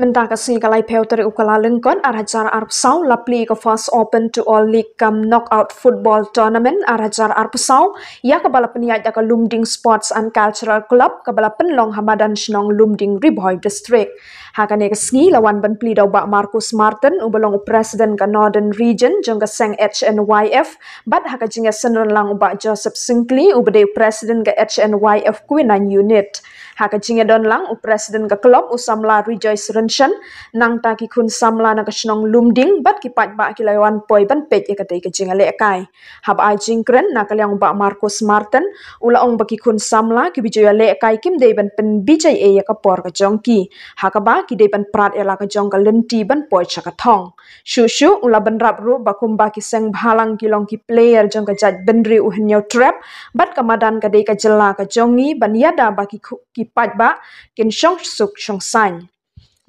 Mentah kasi kalai peu teri ukala lengkon arajar arpsau lapli ke first open to all league kam knockout football tournament arajar arpsau ya kebala peniat ya ke Lumding Sports and Cultural Club kebala penlong Hamadan Shnong Lumding Riboy District. Hakane kesengi lawan ben pli dau bak Marcus Martin ubelong presiden ke Northern Region jong ke Seng HNYF bat haka jinga senron lang ubak Joseph Singkley ubede presiden ke HNYF Kuinan Unit. Haka jinga don lang presiden ke klub usamla Rejoice Renshan nang ta ki kun samla na kasnong Lumding bat ki pat ba ki lawan poi ban pet ya kate ke jinga le kai. Hab ai jingkren na kalyang ubak Marcus Martin ula ong baki kun samla ki bijoya le kai kim de ban pen bijay e ya kapor ke jongki. Haka ba ki de ban prat ela ka jong ka lenti ban poi chakathong shu ula ban rap ru bakum ba ki seng bhalang ki long ki player jong ka jaj benri u henyo trap bat kamadan ka de ka jela ka jongi ban yada ba ki pat ba kin shong suk shong san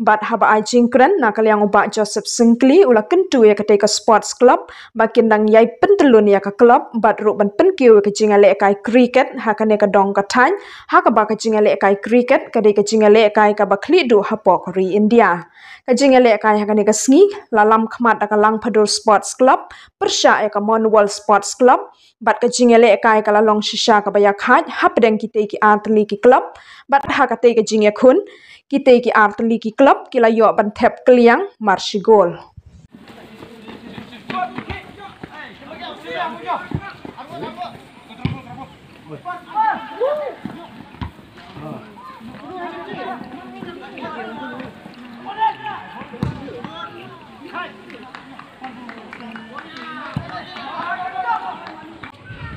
bat haba ai jingkren na kalyang ubak Joseph Singkley ula kentu ya ketika sports club bakin dang yai pentelun ya ka club bat ru ban penkiu ke jinga le kai cricket hakane ka dong ka tan haka ba ka jinga le kai cricket ka de ka jinga le kai ka bakli du hapok ri India ka jinga le kai hakane ka sngi lalam khmat ka lang padur sports club persha ya ka Monwal sports club bat ka jinga le kai ka lalong shisha ka baya khat hapdeng ki te ki atli ki club bat haka te ka jinga khun kita ki artli ki club kila yo ban thep kliang marshigol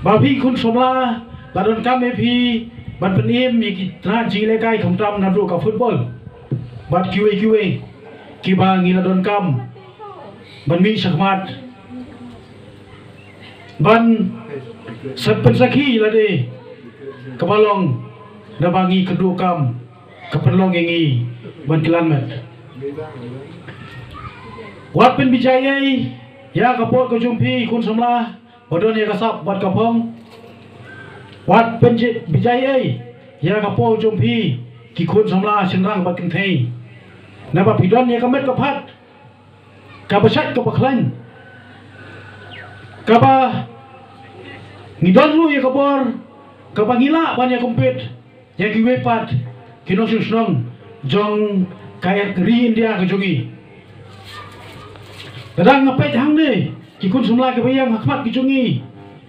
Babi kun somla baron kami pi ban penim mi tra jile kai khom tram na ru ka football bat QA ki ba ngila don kam ban mi sakmat ban sepen sakhi la de kabalong na bangi kedu kam kapenlong ngi ban kilamet wat pen bijayai ya kapot ko jumpi kun somla bodon ya kasap bat kapong wat penjit bijayai ya kapo jompi ki kun samla senrang bakin thei naba pidon ya kamet kapat kabasat kapaklan kaba ngidon lu ya kapor kabangila ban ya kompet ya kiwepat kinosung snong jong kaya kri India ke jongi kadang ngapet hang de ki kun samla ke bayang hakmat ki jongi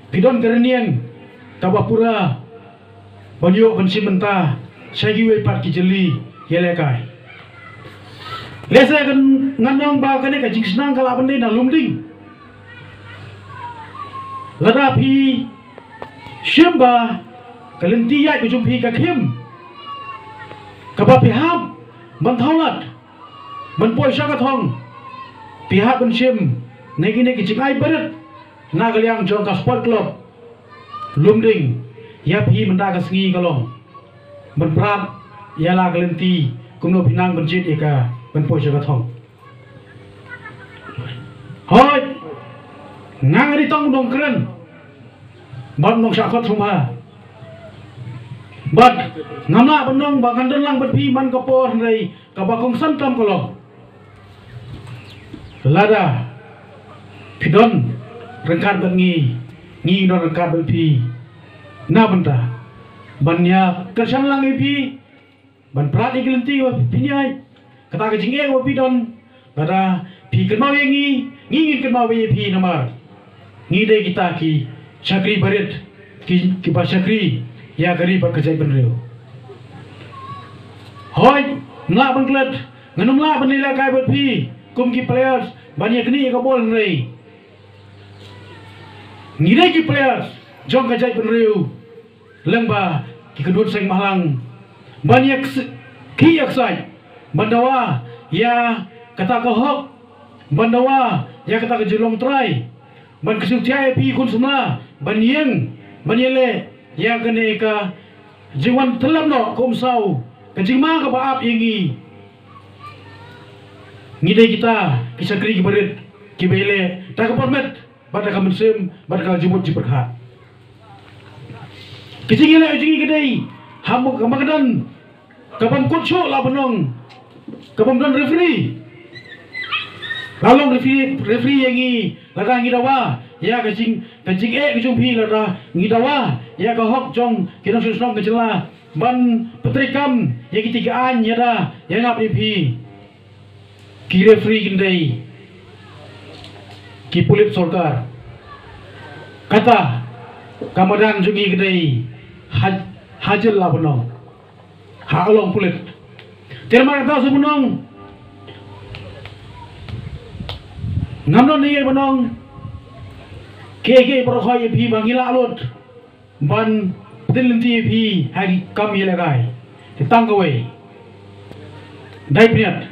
pidon kerenian Kabapura banyo bansi menta sagi we pat ki jeli yele kai lesa kan nganong ba kane ka jingsnang kala bande na Lumding lada phi shimba kalenti ya ku jumpi ka khim kaba piham ban thaulat ban poi sha ka thong pihak ban shim negi negi jingai barat na galyang jong ka sport club Lumding ya phi menda ka sngi kalong ban prat ya la kalenti kumno pinang banjit eka ban poi sha ka thong hoi ngang ri tong dong kren ban nong sha khot thuma bat ngamla ban nong ba kan don lang ban phi man ka por nei ka ba kong san tam kalong lada pidon rengkat ban ngi don rengkat ban phi na banta banya kersan lang ipi ban prat iglenti wa pinyai kata ke jinge wa pidon pada pi kenau ngi kenau pi namar ngi de kita ki chakri barit ki ba chakri ya gari ba kajai benreu hoi ngla ban klet nganum la ban nila kai bat pi kum ki players banya kni ka bol nei ngi de ki players jong kajai benreu lengba ki kedut seng malang banyak ki yaksai bandawa ya kata ko hok bandawa ya kata ke jelong trai ban kesutia pi kun semla banyele ya kene ka jiwan telam no kom sau ke jingma ka baap ingi ngide kita kisakri ki berit ki bele ta ka permet bada ka mensim bada ka jumut jiperha Kecingin lagi kedai, hamu kemakanan, kapan kucuk lah benong, Kepemudaan referee. Lalu referee yang ni lada ngidawa ya kecing kecung pi lada ngidawa ya kahok jong kita susong kecela ban petrikam ya ketigaan ya dah ya ngap ni pi ki referee kindai ki pulit sorkar kata kamadan jungi kindai hajil lah penong ha along pulit terima kata sebenong ngamnon ni benong keke perkhoi phi bangila lot ban dilenti phi hari kam ye lagai tang kawai dai priat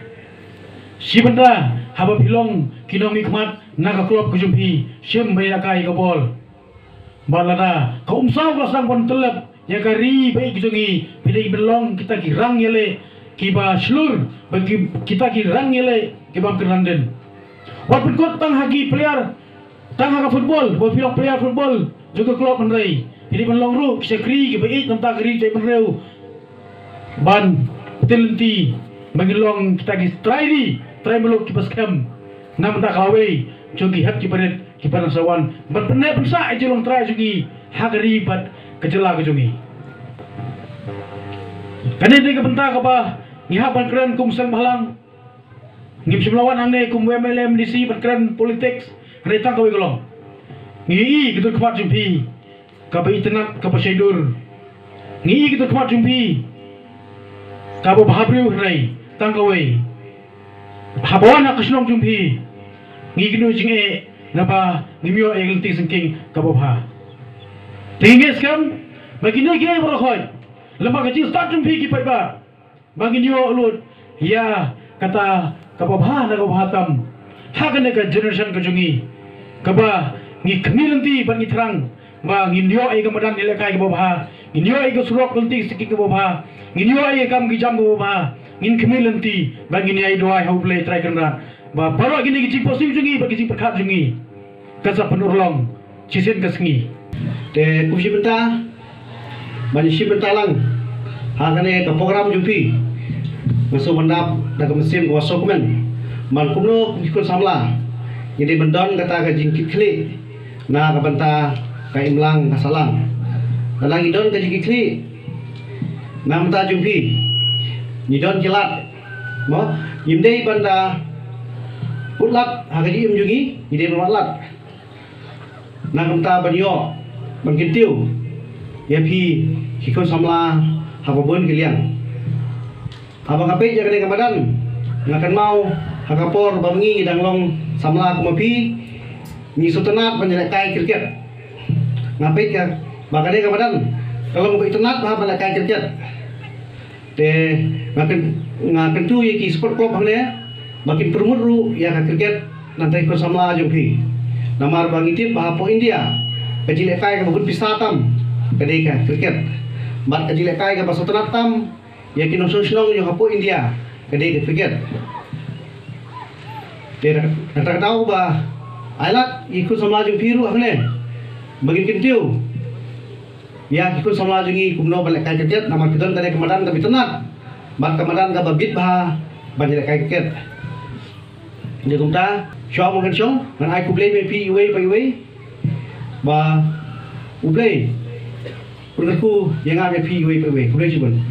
sibenda haba philong kinong ikmat naga klop kujum phi shem bai lagai gobol balada kaum saw lasang pon telep ya kari bai kujungi pidai belong kita kirang yele kiba slur bagi kita kirang yele kiba keranden walaupun kau tang hagi player tang haga football bo filok player football juga klub menrai jadi menlong ru sekri ke baik tentang kri cai menreu ban talenti mengilong kita ki try meluk kipas kam nam tak kawe jogi hat ki paret ki paran sawan ban pernah pensa ejolong try jogi hagari bat kejela ke jogi kane de ke benta ka ba ngiha ban keren kum sang balang ngim semlawan angne kum MLM DC berkeran politik kereta kau golong ngi gitu kemat jumpi kapa internet kapa syaidur ngi gitu kemat jumpi kapa bahabriu rai tangkawai habawana kasnong jumpi ngi ginu jinge napa ngimyo egelti sengking kapa bah tingges kam bagi ne ge berkhoi lembaga ji start jumpi ki paiba bagi nyo lut ya kata kababha na kabhatam hagane ka generation ka jungi kaba ngi kamilanti ban ngi thrang ba ngi nyo ai kamadan nile kai kababha ngi nyo ai ka surok lanti sikki kababha ngi nyo ai kam gi jam kababha ngi kamilanti ba ngi ai doai how play try kanra ba baro gini gi positif jungi ba gi perkhat jungi kasa penurlong cisen kasngi te kusi benta ban si bentalang hagane ka program jumpi masuk mendap dan mesin kuasa komen man kumno ikut samla jadi bendon kata ka jingkit kli na ka benta ka imlang ka salang dalang idon ka jingkit kli na mta jumpi ni don jelat mo yimdei banda putlat ha ka jim jungi ide berlatlat na kamta banyo bangkitiu ya pi ikut samla hababun kilian abang ape jaga dengan badan ngakan mau hakapor bangi dang long samla kumapi ni sutenat banyak kai kriket ngape ka bagade ka badan kalau mau internet bah banyak kai kriket te ngakan tu ye ki sport club hangnya makin permut ru ya ka kriket nanti ikut samla jumpi namar bangi tip bah po India kajile kai ka buat pisatam kade ka kriket bat kajile kai ka sutenat tam ya kino sosnong yo hapo India kade kriket Kata tahu bah alat ikut sama laju biru akhne bagin kintiu ya ikut sama laju ngi kumno balik kai kriket nama kita tadi kemadan tapi tenat bat kemadan ka babit bah banyak kai kriket dia kumta show mungkin show dan aku play me pi away pa away ba uplay Perlu yang ada pi away pa away kulai cibun